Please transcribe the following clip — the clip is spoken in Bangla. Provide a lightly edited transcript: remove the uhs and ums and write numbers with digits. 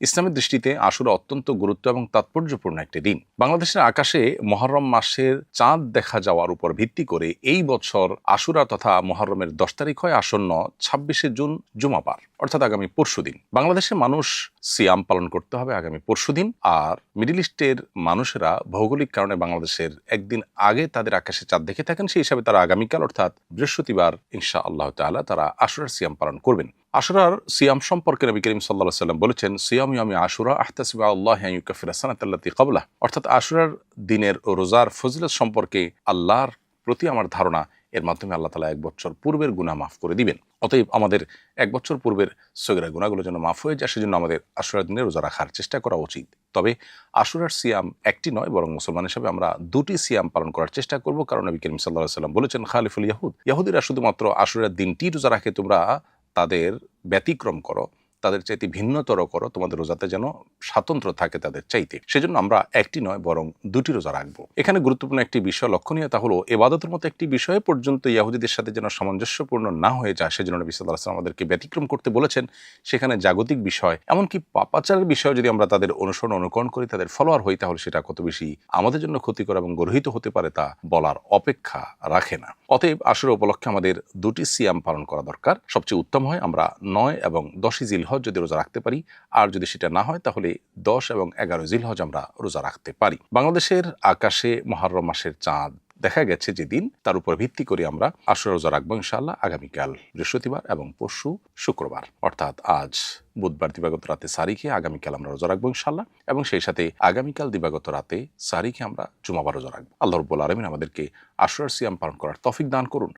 ইসলামের দৃষ্টিতে আশুরা অত্যন্ত গুরুত্ব এবং তাৎপর্যপূর্ণ একটি দিন। বাংলাদেশের আকাশে মুহররম মাসের চাঁদ দেখা যাওয়ার উপর ভিত্তি করে এই বছর আশুরা তথা মুহররমের 10 তারিখ হয় আসন্ন 26শে জুন জুমাবার, অর্থাৎ আগামী পরশুদিন। বাংলাদেশের মানুষ সিয়াম পালন করতে হবে আগামী পরশুদিন, আর মিডল ইস্টের মানুষেরা ভৌগোলিক কারণে বাংলাদেশের একদিন আগে তাদের আকাশে চাঁদ দেখে থাকেন, সেই হিসাবে তারা আগামীকাল অর্থাৎ বৃহস্পতিবার ইনশাআল্লাহ তাআলা তারা আশুরার সিয়াম পালন করবেন। আশুরার সিয়াম সম্পর্কে নবী করিম সাল্লাল্লাহু আলাইহি ওয়াসাল্লাম বলেছেন, সিয়াম ইয়ামি আশুরা আহতাসিবু আল্লাহ আন ইউকাফিরা সানাতাল্লাতী ক্বাবলাহ, অর্থাৎ আশুরার দিনের রোজার ফজিলত সম্পর্কে আল্লাহর প্রতি আমার ধারণা এর মাধ্যমে আল্লাহ তাআলা 1 বছর পূর্বের গুনাহ মাফ করে দিবেন। অতএব আমাদের 1 বছর পূর্বের সগীরা গুনাহগুলো যেন মাফ হয়ে যায়, সেজন্য আমাদের আশুরার দিনে রোজা রাখার চেষ্টা করা উচিত। তবে আশুরার সিয়াম একটি নয়, বরং মুসলমান হিসেবে আমরা 2টি সিয়াম পালন করার চেষ্টা করব, কারণ নবী করিম সাল্লাল্লাহু আলাইহি ওয়াসাল্লাম বলেছেন, খালিফুল ইয়াহুদ, ইহুদিরা শুধুমাত্র আশুরার দিনটি রোজা রাখে, তোমরা তাদের ব্যতিক্রম করো, তাদের চাইতে ভিন্নতর করো, তোমাদের রোজাতে যেন স্বাতন্ত্র্য থাকে তাদের চাইতে। সেজন্য আমরা একটি নয় বরং 2টি রোজা রাখবো। এখানে গুরুত্বপূর্ণ একটি বিষয় লক্ষণীয়, তা হলো ইবাদতের মতো একটি বিষয়ে পর্যন্ত ইহুদিদের সাথে যেন সামঞ্জস্যপূর্ণ না হয়ে যায়, সেজন্য নবী সাল্লাল্লাহু আলাইহি ওয়াসাল্লাম আমাদেরকে ব্যতিক্রম করতে বলেছেন। সেখানে জাগতিক বিষয়, এমনকি পাপাচারের বিষয় যদি আমরা তাদের অনুকরণ করি, তাদের ফলোয়ার হই, তাহলে সেটা কত বেশি আমাদের জন্য ক্ষতিকর এবং গর্হিত হতে পারে তা বলার অপেক্ষা রাখে না। অতএব আশুরা উপলক্ষে আমাদের 2টি সিয়াম পালন করা দরকার। সবচেয়ে উত্তম হয় আমরা 9 এবং 10 জিলহজ যদি রোজা রাখতে পারি, আর যদি সেটা না হয় তাহলে 10 এবং 11 জিলহজ আমরা রোজা রাখতে পারি। বাংলাদেশের আকাশে মুহররম মাসের চাঁদ দেখা গেছে যেদিন, তার উপর ভিত্তি করে আমরা আশুরা রোজা রাখবো ইনশাআল্লাহ আগামীকাল বৃহস্পতিবার এবং পরশু শুক্রবার, অর্থাৎ আজ বুধবার দিবাগত রাতে সারি খেয়ে আগামীকাল আমরা রোজা রাখবো ইনশাআল্লাহ, এবং সেই সাথে আগামীকাল দিবাগত রাতে সারি খেয়ে আমরা জুমাবার রোজা রাখবো। আল্লাহ রাব্বুল আলামিন আমাদেরকে আশুরার সিয়াম পালন করার তৌফিক দান করুন।